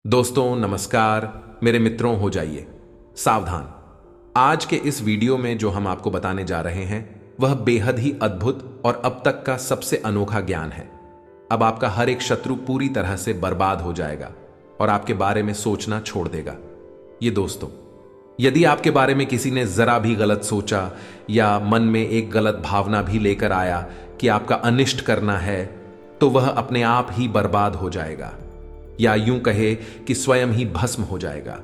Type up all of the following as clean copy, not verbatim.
दोस्तों नमस्कार। मेरे मित्रों हो जाइए सावधान। आज के इस वीडियो में जो हम आपको बताने जा रहे हैं वह बेहद ही अद्भुत और अब तक का सबसे अनोखा ज्ञान है। अब आपका हर एक शत्रु पूरी तरह से बर्बाद हो जाएगा और आपके बारे में सोचना छोड़ देगा। ये दोस्तों, यदि आपके बारे में किसी ने जरा भी गलत सोचा या मन में एक गलत भावना भी लेकर आया कि आपका अनिष्ट करना है, तो वह अपने आप ही बर्बाद हो जाएगा, या यूं कहे कि स्वयं ही भस्म हो जाएगा।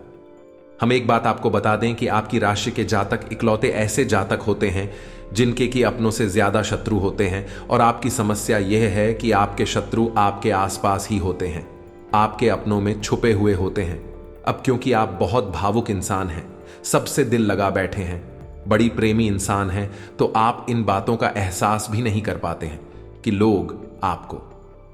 हम एक बात आपको बता दें कि आपकी राशि के जातक इकलौते ऐसे जातक होते हैं जिनके की अपनों से ज्यादा शत्रु होते हैं, और आपकी समस्या यह है कि आपके शत्रु आपके आसपास ही होते हैं, आपके अपनों में छुपे हुए होते हैं। अब क्योंकि आप बहुत भावुक इंसान हैं, सबसे दिल लगा बैठे हैं, बड़ी प्रेमी इंसान हैं, तो आप इन बातों का एहसास भी नहीं कर पाते हैं कि लोग आपको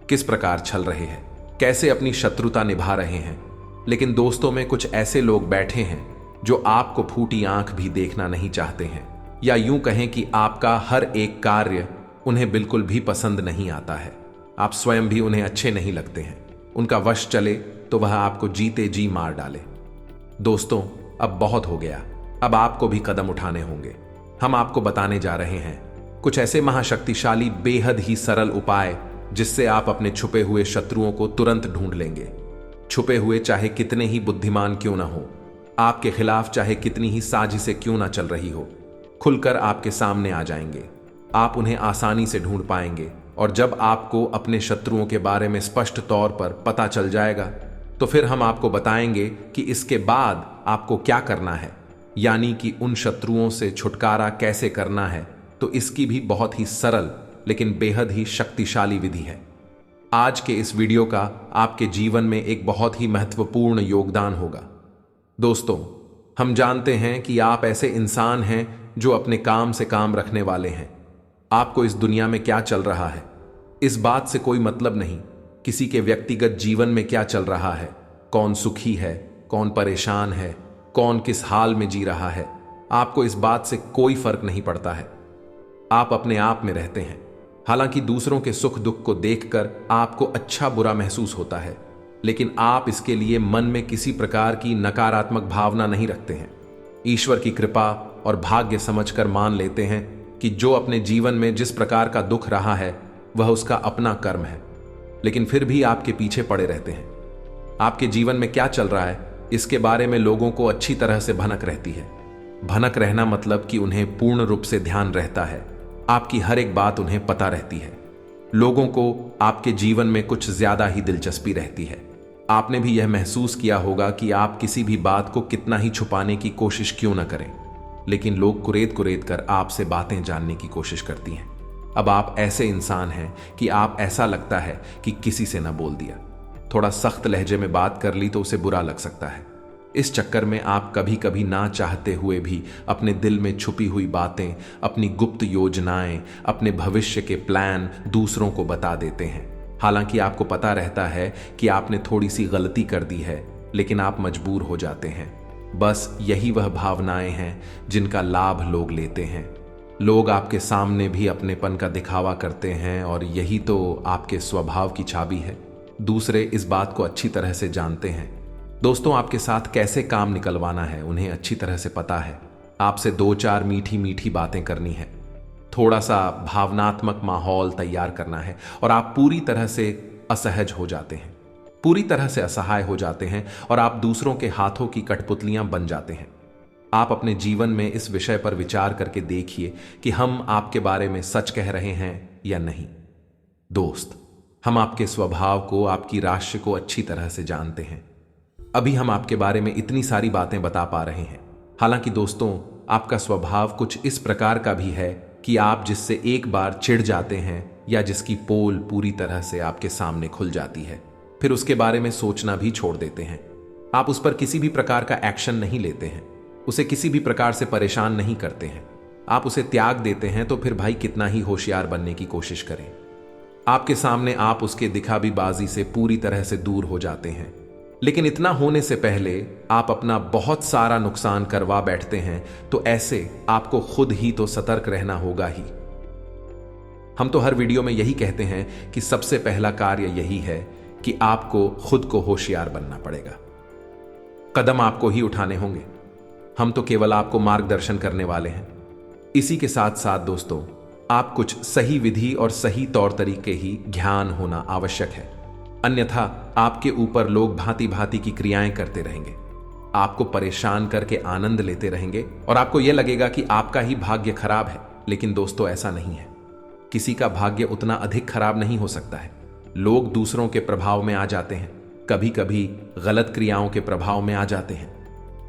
किस प्रकार छल रहे हैं, कैसे अपनी शत्रुता निभा रहे हैं। लेकिन दोस्तों में कुछ ऐसे लोग बैठे हैं जो आपको फूटी आंख भी देखना नहीं चाहते हैं, या यूं कहें कि आपका हर एक कार्य उन्हें बिल्कुल भी पसंद नहीं आता है। आप स्वयं भी उन्हें अच्छे नहीं लगते हैं। उनका वश चले तो वह आपको जीते जी मार डाले। दोस्तों, अब बहुत हो गया। अब आपको भी कदम उठाने होंगे। हम आपको बताने जा रहे हैं कुछ ऐसे महाशक्तिशाली बेहद ही सरल उपाय जिससे आप अपने छुपे हुए शत्रुओं को तुरंत ढूंढ लेंगे। छुपे हुए चाहे कितने ही बुद्धिमान क्यों ना हो, आपके खिलाफ चाहे कितनी ही साजिशें क्यों ना चल रही हो, खुलकर आपके सामने आ जाएंगे। आप उन्हें आसानी से ढूंढ पाएंगे, और जब आपको अपने शत्रुओं के बारे में स्पष्ट तौर पर पता चल जाएगा तो फिर हम आपको बताएंगे कि इसके बाद आपको क्या करना है, यानी कि उन शत्रुओं से छुटकारा कैसे करना है। तो इसकी भी बहुत ही सरल लेकिन बेहद ही शक्तिशाली विधि है। आज के इस वीडियो का आपके जीवन में एक बहुत ही महत्वपूर्ण योगदान होगा। दोस्तों, हम जानते हैं कि आप ऐसे इंसान हैं जो अपने काम से काम रखने वाले हैं। आपको इस दुनिया में क्या चल रहा है इस बात से कोई मतलब नहीं। किसी के व्यक्तिगत जीवन में क्या चल रहा है, कौन सुखी है, कौन परेशान है, कौन किस हाल में जी रहा है, आपको इस बात से कोई फर्क नहीं पड़ता है। आप अपने आप में रहते हैं। हालांकि दूसरों के सुख दुख को देखकर आपको अच्छा बुरा महसूस होता है, लेकिन आप इसके लिए मन में किसी प्रकार की नकारात्मक भावना नहीं रखते हैं। ईश्वर की कृपा और भाग्य समझकर मान लेते हैं कि जो अपने जीवन में जिस प्रकार का दुख रहा है वह उसका अपना कर्म है, लेकिन फिर भी आपके पीछे पड़े रहते हैं। आपके जीवन में क्या चल रहा है इसके बारे में लोगों को अच्छी तरह से भनक रहती है। भनक रहना मतलब कि उन्हें पूर्ण रूप से ध्यान रहता है, आपकी हर एक बात उन्हें पता रहती है। लोगों को आपके जीवन में कुछ ज्यादा ही दिलचस्पी रहती है। आपने भी यह महसूस किया होगा कि आप किसी भी बात को कितना ही छुपाने की कोशिश क्यों न करें, लेकिन लोग कुरेद कुरेद कर आपसे बातें जानने की कोशिश करती हैं। अब आप ऐसे इंसान हैं कि आप ऐसा लगता है कि किसी से न बोल दिया, थोड़ा सख्त लहजे में बात कर ली तो उसे बुरा लग सकता है। इस चक्कर में आप कभी कभी ना चाहते हुए भी अपने दिल में छुपी हुई बातें, अपनी गुप्त योजनाएं, अपने भविष्य के प्लान दूसरों को बता देते हैं। हालांकि आपको पता रहता है कि आपने थोड़ी सी गलती कर दी है, लेकिन आप मजबूर हो जाते हैं। बस यही वह भावनाएं हैं जिनका लाभ लोग लेते हैं। लोग आपके सामने भी अपनेपन का दिखावा करते हैं, और यही तो आपके स्वभाव की चाबी है। दूसरे इस बात को अच्छी तरह से जानते हैं। दोस्तों, आपके साथ कैसे काम निकलवाना है उन्हें अच्छी तरह से पता है। आपसे दो चार मीठी मीठी बातें करनी है, थोड़ा सा भावनात्मक माहौल तैयार करना है, और आप पूरी तरह से असहज हो जाते हैं, पूरी तरह से असहाय हो जाते हैं, और आप दूसरों के हाथों की कठपुतलियां बन जाते हैं। आप अपने जीवन में इस विषय पर विचार करके देखिए कि हम आपके बारे में सच कह रहे हैं या नहीं। दोस्त, हम आपके स्वभाव को, आपकी राशि को अच्छी तरह से जानते हैं। अभी हम आपके बारे में इतनी सारी बातें बता पा रहे हैं। हालांकि दोस्तों, आपका स्वभाव कुछ इस प्रकार का भी है कि आप जिससे एक बार चिढ़ जाते हैं या जिसकी पोल पूरी तरह से आपके सामने खुल जाती है, फिर उसके बारे में सोचना भी छोड़ देते हैं। आप उस पर किसी भी प्रकार का एक्शन नहीं लेते हैं, उसे किसी भी प्रकार से परेशान नहीं करते हैं। आप उसे त्याग देते हैं तो फिर भाई कितना ही होशियार बनने की कोशिश करें, आपके सामने आप उसके दिखावीबाजी से पूरी तरह से दूर हो जाते हैं। लेकिन इतना होने से पहले आप अपना बहुत सारा नुकसान करवा बैठते हैं, तो ऐसे आपको खुद ही तो सतर्क रहना होगा ही। हम तो हर वीडियो में यही कहते हैं कि सबसे पहला कार्य यही है कि आपको खुद को होशियार बनना पड़ेगा। कदम आपको ही उठाने होंगे। हम तो केवल आपको मार्गदर्शन करने वाले हैं। इसी के साथ साथ दोस्तों, आप कुछ सही विधि और सही तौर तरीके ही ज्ञान होना आवश्यक है। अन्यथा आपके ऊपर लोग भांति भांति की क्रियाएं करते रहेंगे, आपको परेशान करके आनंद लेते रहेंगे और आपको यह लगेगा कि आपका ही भाग्य खराब है। लेकिन दोस्तों, ऐसा नहीं है। किसी का भाग्य उतना अधिक खराब नहीं हो सकता है। लोग दूसरों के प्रभाव में आ जाते हैं, कभी कभी गलत क्रियाओं के प्रभाव में आ जाते हैं,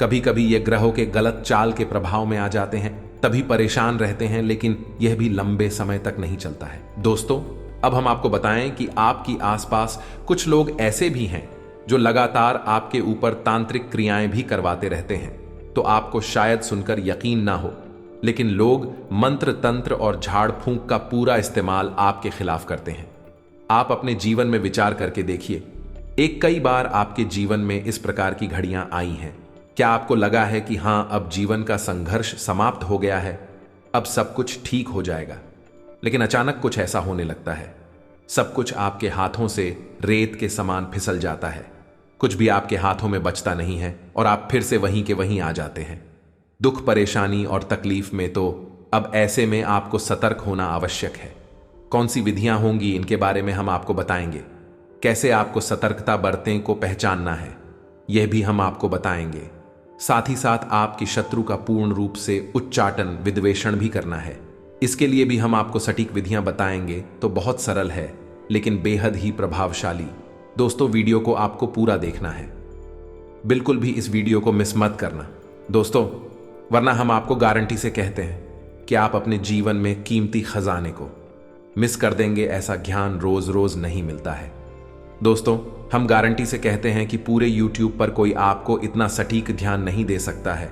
कभी कभी ये ग्रहों के गलत चाल के प्रभाव में आ जाते हैं, तभी परेशान रहते हैं। लेकिन यह भी लंबे समय तक नहीं चलता है। दोस्तों, अब हम आपको बताएं कि आपकी आसपास कुछ लोग ऐसे भी हैं जो लगातार आपके ऊपर तांत्रिक क्रियाएं भी करवाते रहते हैं। तो आपको शायद सुनकर यकीन ना हो, लेकिन लोग मंत्र तंत्र और झाड़ फूंक का पूरा इस्तेमाल आपके खिलाफ करते हैं। आप अपने जीवन में विचार करके देखिए, कई बार आपके जीवन में इस प्रकार की घड़ियां आई हैं। क्या आपको लगा है कि हां, अब जीवन का संघर्ष समाप्त हो गया है, अब सब कुछ ठीक हो जाएगा? लेकिन अचानक कुछ ऐसा होने लगता है, सब कुछ आपके हाथों से रेत के समान फिसल जाता है, कुछ भी आपके हाथों में बचता नहीं है और आप फिर से वहीं के वहीं आ जाते हैं। दुख, परेशानी और तकलीफ में तो अब ऐसे में आपको सतर्क होना आवश्यक है। कौन सी विधियां होंगी, इनके बारे में हम आपको बताएंगे। कैसे आपको सतर्कता बरतें को पहचानना है, यह भी हम आपको बताएंगे। साथ ही साथ आपकी शत्रु का पूर्ण रूप से उच्चाटन, विद्वेषण भी करना है। इसके लिए भी हम आपको सटीक विधियां बताएंगे। तो बहुत सरल है लेकिन बेहद ही प्रभावशाली। दोस्तों, वीडियो को आपको पूरा देखना है, बिल्कुल भी इस वीडियो को मिस मत करना दोस्तों, वरना हम आपको गारंटी से कहते हैं कि आप अपने जीवन में कीमती खजाने को मिस कर देंगे। ऐसा ज्ञान रोज रोज नहीं मिलता है। दोस्तों, हम गारंटी से कहते हैं कि पूरे YouTube पर कोई आपको इतना सटीक ध्यान नहीं दे सकता है,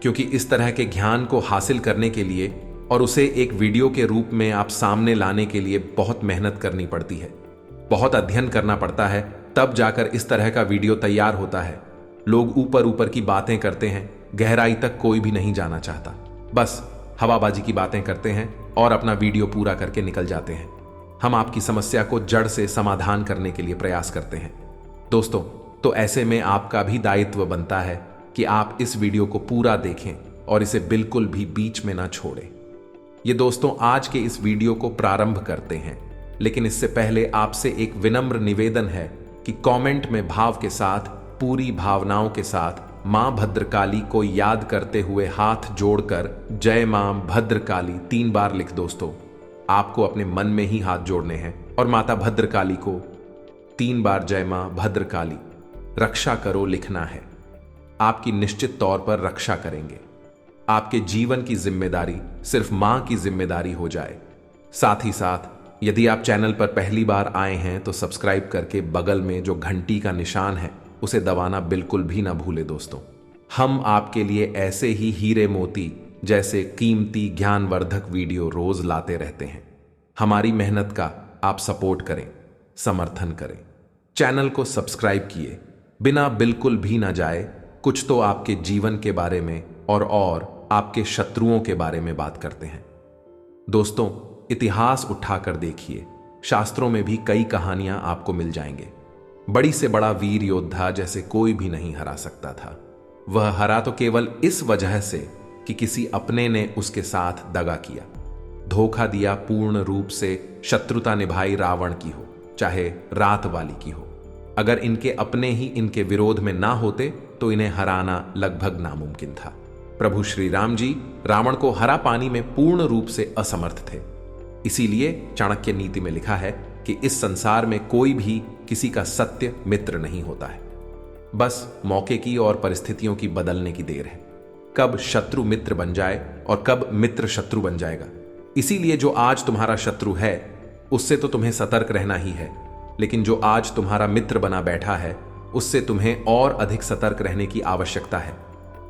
क्योंकि इस तरह के ज्ञान को हासिल करने के लिए और उसे एक वीडियो के रूप में आप सामने लाने के लिए बहुत मेहनत करनी पड़ती है, बहुत अध्ययन करना पड़ता है, तब जाकर इस तरह का वीडियो तैयार होता है। लोग ऊपर ऊपर की बातें करते हैं, गहराई तक कोई भी नहीं जाना चाहता, बस हवाबाजी की बातें करते हैं और अपना वीडियो पूरा करके निकल जाते हैं। हम आपकी समस्या को जड़ से समाधान करने के लिए प्रयास करते हैं। दोस्तों, तो ऐसे में आपका भी दायित्व बनता है कि आप इस वीडियो को पूरा देखें और इसे बिल्कुल भी बीच में ना छोड़ें। ये दोस्तों, आज के इस वीडियो को प्रारंभ करते हैं, लेकिन इससे पहले आपसे एक विनम्र निवेदन है कि कमेंट में भाव के साथ, पूरी भावनाओं के साथ मां भद्रकाली को याद करते हुए हाथ जोड़कर जय मां भद्रकाली 3 बार लिख। दोस्तों, आपको अपने मन में ही हाथ जोड़ने हैं और माता भद्रकाली को 3 बार जय मां भद्रकाली रक्षा करो लिखना है। आपकी निश्चित तौर पर रक्षा करेंगे। आपके जीवन की जिम्मेदारी सिर्फ मां की जिम्मेदारी हो जाए। साथ ही साथ यदि आप चैनल पर पहली बार आए हैं तो सब्सक्राइब करके बगल में जो घंटी का निशान है उसे दबाना बिल्कुल भी ना भूले। दोस्तों, हम आपके लिए ऐसे ही हीरे मोती जैसे कीमती ज्ञानवर्धक वीडियो रोज लाते रहते हैं। हमारी मेहनत का आप सपोर्ट करें, समर्थन करें। चैनल को सब्सक्राइब किए बिना बिल्कुल भी ना जाए। कुछ तो आपके जीवन के बारे में और आपके शत्रुओं के बारे में बात करते हैं। दोस्तों, इतिहास उठाकर देखिए, शास्त्रों में भी कई कहानियां आपको मिल जाएंगे। बड़ी से बड़ा वीर योद्धा जैसे कोई भी नहीं हरा सकता था। वह हरा तो केवल इस वजह से कि किसी अपने ने उसके साथ दगा किया, धोखा दिया, पूर्ण रूप से शत्रुता निभाई, रावण की हो चाहे रात वाली की हो। अगर इनके अपने ही इनके विरोध में ना होते तो इन्हें हराना लगभग नामुमकिन था। प्रभु श्री राम जी रावण को हरा पानी में पूर्ण रूप से असमर्थ थे। इसीलिए चाणक्य नीति में लिखा है कि इस संसार में कोई भी किसी का सत्य मित्र नहीं होता है, बस मौके की और परिस्थितियों की बदलने की देर है। कब शत्रु मित्र बन जाए और कब मित्र शत्रु बन जाएगा। इसीलिए जो आज तुम्हारा शत्रु है उससे तो तुम्हें सतर्क रहना ही है, लेकिन जो आज तुम्हारा मित्र बना बैठा है उससे तुम्हें और अधिक सतर्क रहने की आवश्यकता है।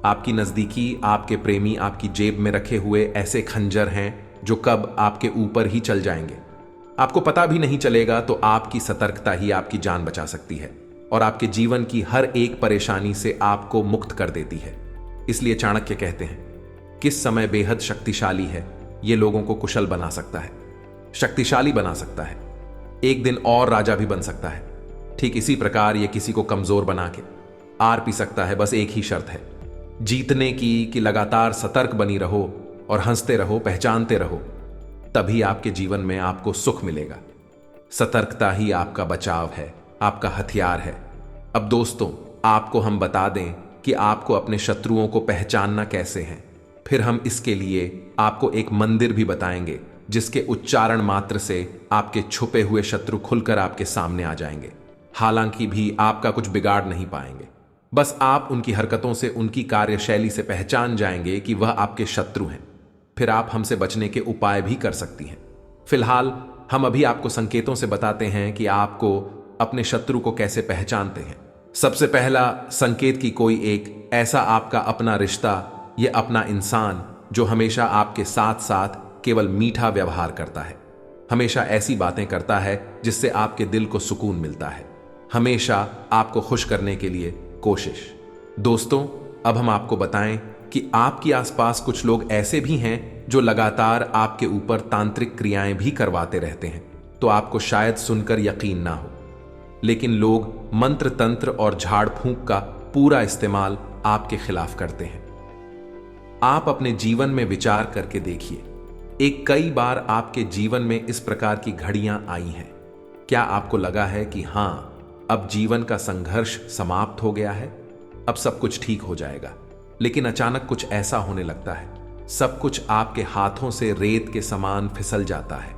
आपकी नजदीकी, आपके प्रेमी आपकी जेब में रखे हुए ऐसे खंजर हैं जो कब आपके ऊपर ही चल जाएंगे, आपको पता भी नहीं चलेगा। तो आपकी सतर्कता ही आपकी जान बचा सकती है और आपके जीवन की हर एक परेशानी से आपको मुक्त कर देती है। इसलिए चाणक्य कहते हैं किस समय बेहद शक्तिशाली है, यह लोगों को कुशल बना सकता है, शक्तिशाली बना सकता है, एक दिन और राजा भी बन सकता है। ठीक इसी प्रकार ये किसी को कमजोर बना के आर पी सकता है। बस एक ही शर्त है जीतने की कि लगातार सतर्क बनी रहो और हंसते रहो, पहचानते रहो, तभी आपके जीवन में आपको सुख मिलेगा। सतर्कता ही आपका बचाव है, आपका हथियार है। अब दोस्तों, आपको हम बता दें कि आपको अपने शत्रुओं को पहचानना कैसे है। फिर हम इसके लिए आपको एक मंदिर भी बताएंगे जिसके उच्चारण मात्र से आपके छुपे हुए शत्रु खुलकर आपके सामने आ जाएंगे। हालांकि भी आपका कुछ बिगाड़ नहीं पाएंगे, बस आप उनकी हरकतों से, उनकी कार्यशैली से पहचान जाएंगे कि वह आपके शत्रु हैं। फिर आप हमसे बचने के उपाय भी कर सकती हैं। फिलहाल हम अभी आपको संकेतों से बताते हैं कि आपको अपने शत्रु को कैसे पहचानते हैं। सबसे पहला संकेत कि कोई एक ऐसा आपका अपना रिश्ता, यह अपना इंसान जो हमेशा आपके साथ साथ केवल मीठा व्यवहार करता है, हमेशा ऐसी बातें करता है जिससे आपके दिल को सुकून मिलता है, हमेशा आपको खुश करने के लिए कोशिश। दोस्तों, अब हम आपको बताएं कि आपके आसपास कुछ लोग ऐसे भी हैं जो लगातार आपके ऊपर तांत्रिक क्रियाएं भी करवाते रहते हैं। तो आपको शायद सुनकर यकीन ना हो, लेकिन लोग मंत्र तंत्र और झाड़ फूंक का पूरा इस्तेमाल आपके खिलाफ करते हैं। आप अपने जीवन में विचार करके देखिए, एक कई बार आपके जीवन में इस प्रकार की घड़ियां आई हैं। क्या आपको लगा है कि हां, अब जीवन का संघर्ष समाप्त हो गया है, अब सब कुछ ठीक हो जाएगा, लेकिन अचानक कुछ ऐसा होने लगता है, सब कुछ आपके हाथों से रेत के समान फिसल जाता है,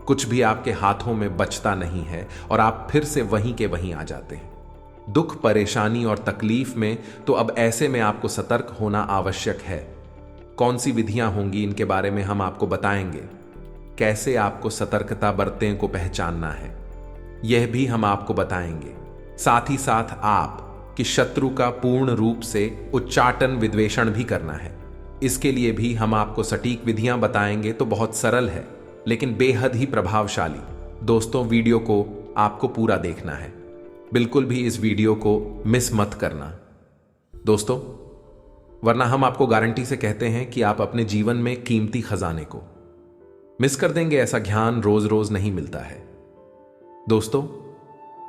कुछ भी आपके हाथों में बचता नहीं है और आप फिर से वहीं के वहीं आ जाते हैं। दुख, परेशानी और तकलीफ में तो अब ऐसे में आपको सतर्क होना आवश्यक है। कौन सी विधियां होंगी, इनके बारे में हम आपको बताएंगे। कैसे आपको सतर्कता बरतें को पहचानना है, यह भी हम आपको बताएंगे। साथ ही साथ आप कि शत्रु का पूर्ण रूप से उच्चाटन, विद्वेषण भी करना है। इसके लिए भी हम आपको सटीक विधियां बताएंगे। तो बहुत सरल है लेकिन बेहद ही प्रभावशाली। दोस्तों, वीडियो को आपको पूरा देखना है, बिल्कुल भी इस वीडियो को मिस मत करना दोस्तों, वरना हम आपको गारंटी से कहते हैं कि आप अपने जीवन में कीमती खजाने को मिस कर देंगे। ऐसा ज्ञान रोज रोज नहीं मिलता है दोस्तों।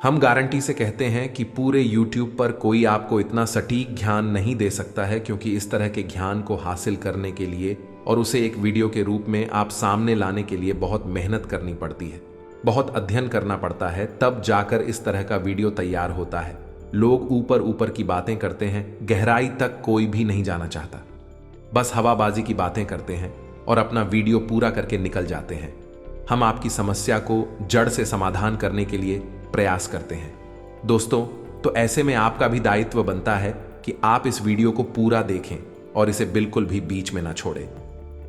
हम गारंटी से कहते हैं कि पूरे YouTube पर कोई आपको इतना सटीक ज्ञान नहीं दे सकता है, क्योंकि इस तरह के ज्ञान को हासिल करने के लिए और उसे एक वीडियो के रूप में आप सामने लाने के लिए बहुत मेहनत करनी पड़ती है, बहुत अध्ययन करना पड़ता है, तब जाकर इस तरह का वीडियो तैयार होता है। लोग ऊपर ऊपर की बातें करते हैं, गहराई तक कोई भी नहीं जाना चाहता, बस हवाबाजी की बातें करते हैं और अपना वीडियो पूरा करके निकल जाते हैं। हम आपकी समस्या को जड़ से समाधान करने के लिए प्रयास करते हैं दोस्तों। तो ऐसे में आपका भी दायित्व बनता है कि आप इस वीडियो को पूरा देखें और इसे बिल्कुल भी बीच में ना छोड़ें।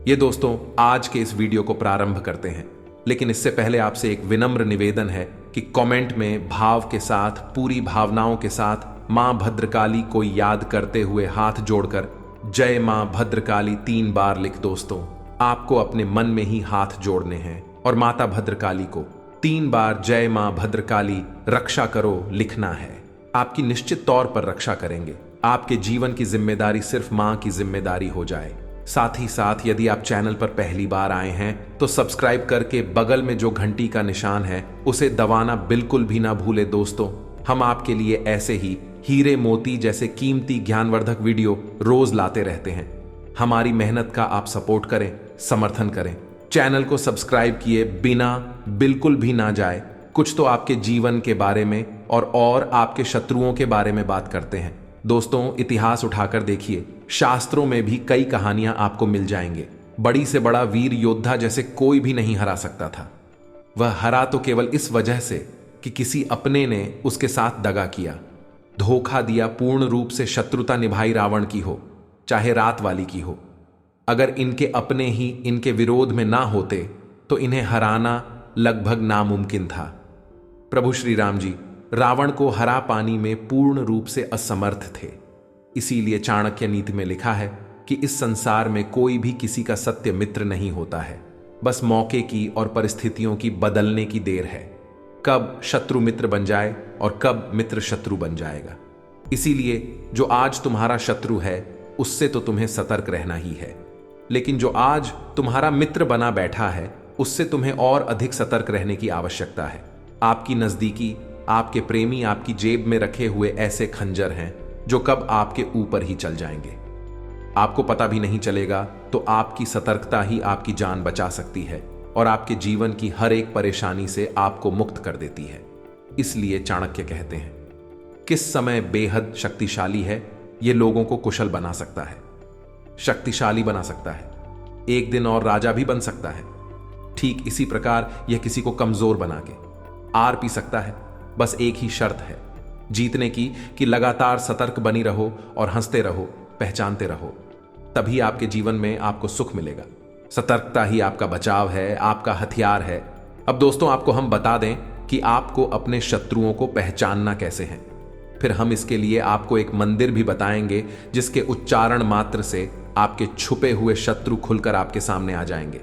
ये दोस्तों, आज के इस वीडियो को प्रारंभ करते हैं, लेकिन इससे पहले आपसे एक विनम्र निवेदन है कि कमेंट में भाव के साथ, पूरी भावनाओं के साथ मां भद्रकाली को याद करते हुए हाथ जोड़कर जय मां भद्रकाली 3 बार लिख। दोस्तों, आपको अपने मन में ही हाथ जोड़ने हैं और माता भद्रकाली को 3 बार जय मां भद्रकाली रक्षा करो लिखना है। आपकी निश्चित तौर पर रक्षा करेंगे। आपके जीवन की जिम्मेदारी सिर्फ मां की जिम्मेदारी हो जाए। साथ ही साथ यदि आप चैनल पर पहली बार आए हैं तो सब्सक्राइब करके बगल में जो घंटी का निशान है उसे दबाना बिल्कुल भी ना भूले। दोस्तों, हम आपके लिए ऐसे ही हीरे मोती जैसे कीमती ज्ञानवर्धक वीडियो रोज लाते रहते हैं। हमारी मेहनत का आप सपोर्ट करें, समर्थन करें। चैनल को सब्सक्राइब किए बिना बिल्कुल भी ना जाए। कुछ तो आपके जीवन के बारे में और आपके शत्रुओं के बारे में बात करते हैं। दोस्तों, इतिहास उठाकर देखिए, शास्त्रों में भी कई कहानियां आपको मिल जाएंगे। बड़ी से बड़ा वीर योद्धा जैसे कोई भी नहीं हरा सकता था। वह हरा तो केवल इस वजह से कि किसी अपने ने उसके साथ दगा किया, धोखा दिया, पूर्ण रूप से शत्रुता निभाई, रावण की हो चाहे रात वाली की हो। अगर इनके अपने ही इनके विरोध में ना होते तो इन्हें हराना लगभग नामुमकिन था। प्रभु श्री राम जी रावण को हरा पानी में पूर्ण रूप से असमर्थ थे। इसीलिए चाणक्य नीति में लिखा है कि इस संसार में कोई भी किसी का सत्य मित्र नहीं होता है, बस मौके की और परिस्थितियों की बदलने की देर है। कब शत्रु मित्र बन जाए और कब मित्र शत्रु बन जाएगा। इसीलिए जो आज तुम्हारा शत्रु है उससे तो तुम्हें सतर्क रहना ही है, लेकिन जो आज तुम्हारा मित्र बना बैठा है उससे तुम्हें और अधिक सतर्क रहने की आवश्यकता है। आपकी नजदीकी, आपके प्रेमी आपकी जेब में रखे हुए ऐसे खंजर हैं जो कब आपके ऊपर ही चल जाएंगे। आपको पता भी नहीं चलेगा, तो आपकी सतर्कता ही आपकी जान बचा सकती है और आपके जीवन की हर एक परेशानी से आपको मुक्त कर देती है। इसलिए चाणक्य कहते हैं, किस समय बेहद शक्तिशाली है, यह लोगों को कुशल बना सकता है, शक्तिशाली बना सकता है, एक दिन और राजा भी बन सकता है। ठीक इसी प्रकार यह किसी को कमजोर बना के आर पी सकता है। बस एक ही शर्त है जीतने की, कि लगातार सतर्क बनी रहो और हंसते रहो, पहचानते रहो। तभी आपके जीवन में आपको सुख मिलेगा। सतर्कता ही आपका बचाव है, आपका हथियार है। अब दोस्तों, आपको हम बता दें कि आपको अपने शत्रुओं को पहचानना कैसे है। फिर हम इसके लिए आपको एक मंदिर भी बताएंगे जिसके उच्चारण मात्र से आपके छुपे हुए शत्रु खुलकर आपके सामने आ जाएंगे।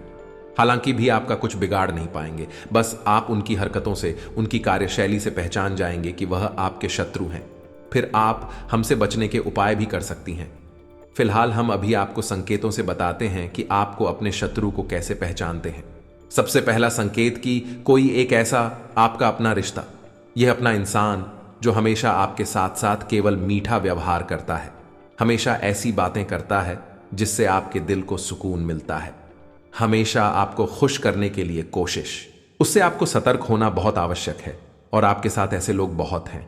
हालांकि भी आपका कुछ बिगाड़ नहीं पाएंगे, बस आप उनकी हरकतों से, उनकी कार्यशैली से पहचान जाएंगे कि वह आपके शत्रु हैं। फिर आप हमसे बचने के उपाय भी कर सकती हैं। फिलहाल हम अभी आपको संकेतों से बताते हैं कि आपको अपने शत्रु को कैसे पहचानते हैं। सबसे पहला संकेत कि कोई एक ऐसा आपका अपना रिश्ता, यह अपना इंसान जो हमेशा आपके साथ साथ केवल मीठा व्यवहार करता है, हमेशा ऐसी बातें करता है जिससे आपके दिल को सुकून मिलता है, हमेशा आपको खुश करने के लिए कोशिश, उससे आपको सतर्क होना बहुत आवश्यक है। और आपके साथ ऐसे लोग बहुत हैं।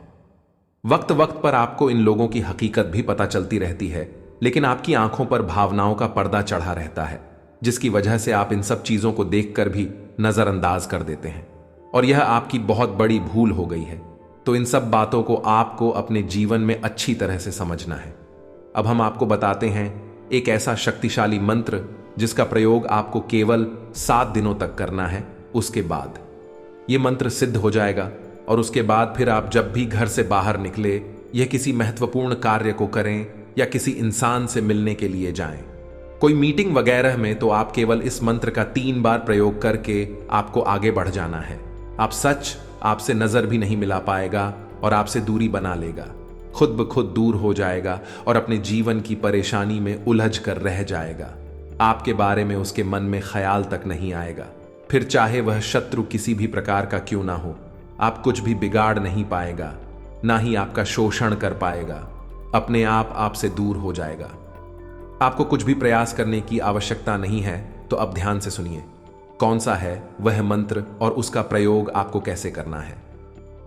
वक्त वक्त पर आपको इन लोगों की हकीकत भी पता चलती रहती है, लेकिन आपकी आंखों पर भावनाओं का पर्दा चढ़ा रहता है, जिसकी वजह से आप इन सब चीजों को देखकर भी नजरअंदाज कर देते हैं। और यह आपकी बहुत बड़ी भूल हो गई है। तो इन सब बातों को आपको अपने जीवन में अच्छी तरह से समझना है। अब हम आपको बताते हैं एक ऐसा शक्तिशाली मंत्र जिसका प्रयोग आपको केवल 7 दिनों तक करना है। उसके बाद यह मंत्र सिद्ध हो जाएगा और उसके बाद फिर आप जब भी घर से बाहर निकले, यह किसी महत्वपूर्ण कार्य को करें या किसी इंसान से मिलने के लिए जाएं, कोई मीटिंग वगैरह में, तो आप केवल इस मंत्र का 3 बार प्रयोग करके आपको आगे बढ़ जाना है। आपसे नजर भी नहीं मिला पाएगा और आपसे दूरी बना लेगा, खुद ब खुद दूर हो जाएगा और अपने जीवन की परेशानी में उलझ कर रह जाएगा। आपके बारे में उसके मन में ख्याल तक नहीं आएगा। फिर चाहे वह शत्रु किसी भी प्रकार का क्यों ना हो, आप कुछ भी बिगाड़ नहीं पाएगा, ना ही आपका शोषण कर पाएगा। अपने आप आपसे दूर हो जाएगा। आपको कुछ भी प्रयास करने की आवश्यकता नहीं है। तो अब ध्यान से सुनिए, कौन सा है वह मंत्र और उसका प्रयोग आपको कैसे करना है,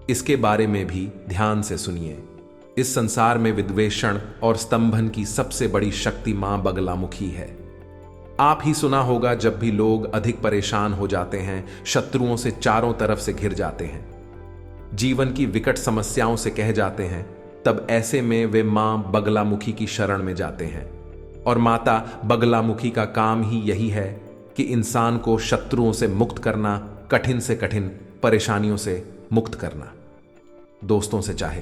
इसके बारे में भी ध्यान से सुनिए। इस संसार में विद्वेषण और स्तंभन की सबसे बड़ी शक्ति मां बगलामुखी है। आप ही सुना होगा, जब भी लोग अधिक परेशान हो जाते हैं, शत्रुओं से चारों तरफ से घिर जाते हैं, जीवन की विकट समस्याओं से कह जाते हैं, तब ऐसे में वे मां बगलामुखी की शरण में जाते हैं। और माता बगलामुखी का काम ही यही है कि इंसान को शत्रुओं से मुक्त करना, कठिन से कठिन परेशानियों से मुक्त करना। दोस्तों से चाहे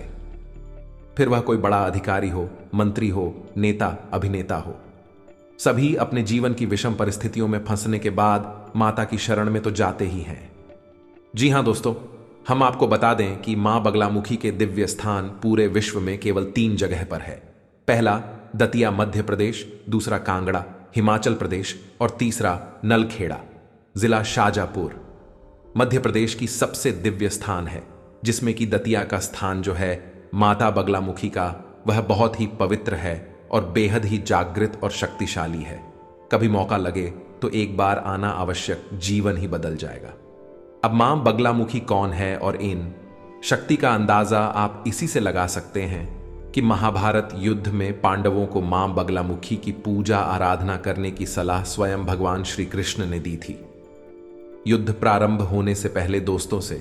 फिर वह कोई बड़ा अधिकारी हो, मंत्री हो, नेता, अभिनेता हो, सभी अपने जीवन की विषम परिस्थितियों में फंसने के बाद माता की शरण में तो जाते ही हैं। जी हां दोस्तों, हम आपको बता दें कि मां बगलामुखी के दिव्य स्थान पूरे विश्व में केवल 3 जगह पर है। पहला दतिया मध्य प्रदेश, दूसरा कांगड़ा हिमाचल प्रदेश और तीसरा नलखेड़ा जिला शाजापुर मध्य प्रदेश की सबसे दिव्य स्थान है, जिसमें कि दतिया का स्थान जो है माता बगलामुखी का, वह बहुत ही पवित्र है और बेहद ही जागृत और शक्तिशाली है। कभी मौका लगे तो एक बार आना आवश्यक, जीवन ही बदल जाएगा। अब मां बगलामुखी कौन है और इन शक्ति का अंदाजा आप इसी से लगा सकते हैं कि महाभारत युद्ध में पांडवों को मां बगलामुखी की पूजा आराधना करने की सलाह स्वयं भगवान श्री कृष्ण ने दी थी। युद्ध प्रारंभ होने से पहले दोस्तों से,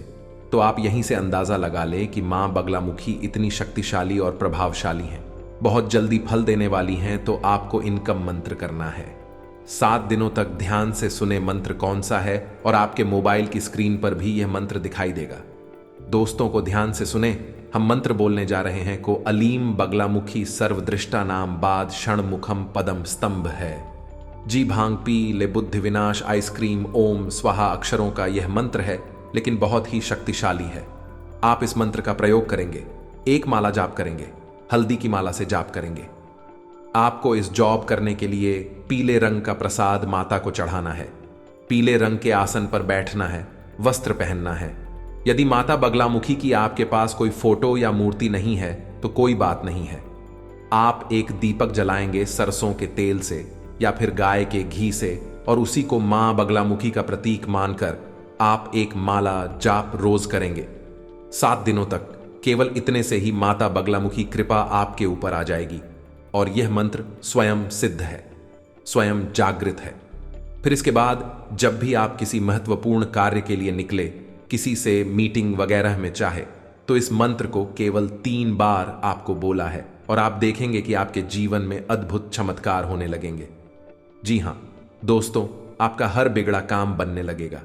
तो आप यहीं से अंदाजा लगा लें कि मां बगलामुखी इतनी शक्तिशाली और प्रभावशाली हैं, बहुत जल्दी फल देने वाली हैं। तो आपको इनका मंत्र करना है। 7 दिनों तक ध्यान से सुने मंत्र कौन सा है, और आपके मोबाइल की स्क्रीन पर भी यह मंत्र दिखाई देगा। दोस्तों को ध्यान से सुने, हम मंत्र बोलने जा रहे हैं को अलीम बगलामुखी सर्वदृष्टा नाम बाद षणमुखम पदम स्तंभ है। जी भांग पी ले बुद्धि विनाश आइसक्रीम ओम स्वाहा अक्षरों का यह मंत्र है, लेकिन बहुत ही शक्तिशाली है। आप इस मंत्र का प्रयोग करेंगे, 1 माला जाप करेंगे, हल्दी की माला से जाप करेंगे। आपको इस जॉब करने के लिए पीले रंग का प्रसाद माता को चढ़ाना है, पीले रंग के आसन पर बैठना है, वस्त्र पहनना है, यदि माता बगलामुखी की आपके पास कोई फोटो या मूर्ति नहीं है तो कोई बात नहीं है। आप एक दीपक जलाएंगे सरसों के तेल से या फिर गाय के घी से, और उसी को मां बगलामुखी का प्रतीक मानकर आप एक माला जाप रोज करेंगे 7 दिनों तक। केवल इतने से ही माता बगलामुखी कृपा आपके ऊपर आ जाएगी और यह मंत्र स्वयं सिद्ध है, स्वयं जागृत है। फिर इसके बाद जब भी आप किसी महत्वपूर्ण कार्य के लिए निकले, किसी से मीटिंग वगैरह में चाहे, तो इस मंत्र को केवल 3 बार आपको बोला है और आप देखेंगे कि आपके जीवन में अद्भुत चमत्कार होने लगेंगे। जी हां दोस्तों, आपका हर बिगड़ा काम बनने लगेगा,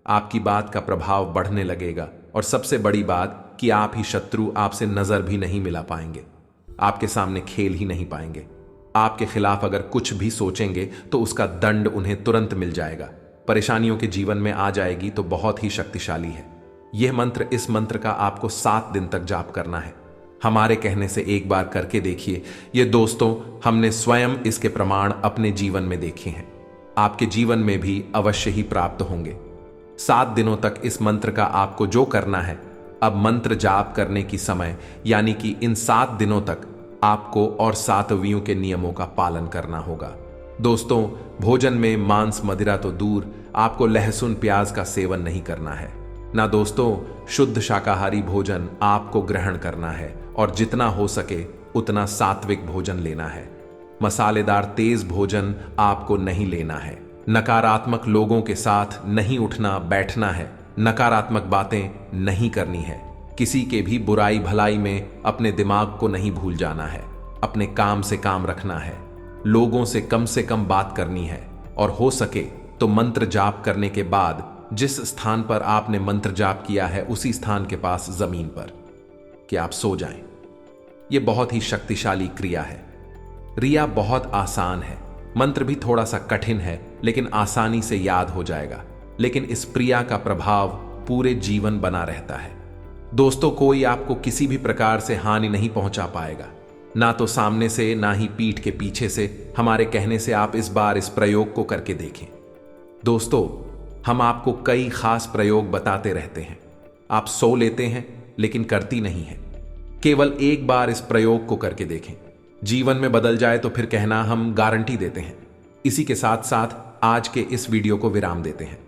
आपकी बात का प्रभाव बढ़ने लगेगा और सबसे बड़ी बात कि आप ही शत्रु आपसे नजर भी नहीं मिला पाएंगे, आपके सामने खेल ही नहीं पाएंगे। आपके खिलाफ अगर कुछ भी सोचेंगे तो उसका दंड उन्हें तुरंत मिल जाएगा। परेशानियों के जीवन में आ जाएगी तो बहुत ही शक्तिशाली है यह मंत्र। इस मंत्र का आपको 7 दिन तक जाप करना है। हमारे कहने से एक बार करके देखिए। ये दोस्तों, हमने स्वयं इसके प्रमाण अपने जीवन में देखे हैं, आपके जीवन में भी अवश्य ही प्राप्त होंगे। 7 दिनों तक इस मंत्र का आपको जो करना है, अब मंत्र जाप करने की समय यानी कि इन 7 दिनों तक आपको और सातवियों के नियमों का पालन करना होगा। दोस्तों, भोजन में मांस मदिरा तो दूर, आपको लहसुन प्याज का सेवन नहीं करना है ना। दोस्तों, शुद्ध शाकाहारी भोजन आपको ग्रहण करना है और जितना हो सके उतना सात्विक भोजन लेना है। मसालेदार तेज भोजन आपको नहीं लेना है। नकारात्मक लोगों के साथ नहीं उठना बैठना है। नकारात्मक बातें नहीं करनी है। किसी के भी बुराई भलाई में अपने दिमाग को नहीं भूल जाना है। अपने काम से काम रखना है। लोगों से कम बात करनी है और हो सके तो मंत्र जाप करने के बाद जिस स्थान पर आपने मंत्र जाप किया है उसी स्थान के पास जमीन पर कि आप सो जाएं। यह बहुत ही शक्तिशाली क्रिया है। रिया बहुत आसान है, मंत्र भी थोड़ा सा कठिन है, लेकिन आसानी से याद हो जाएगा। लेकिन इस क्रिया का प्रभाव पूरे जीवन बना रहता है। दोस्तों, कोई आपको किसी भी प्रकार से हानि नहीं पहुंचा पाएगा, ना तो सामने से ना ही पीठ के पीछे से। हमारे कहने से आप इस बार इस प्रयोग को करके देखें। दोस्तों, हम आपको कई खास प्रयोग बताते रहते हैं, आप सो लेते हैं लेकिन करती नहीं है। केवल एक बार इस प्रयोग को करके देखें, जीवन में बदल जाए तो फिर कहना हम गारंटी देते हैं। इसी के साथ साथ आज के इस वीडियो को विराम देते हैं।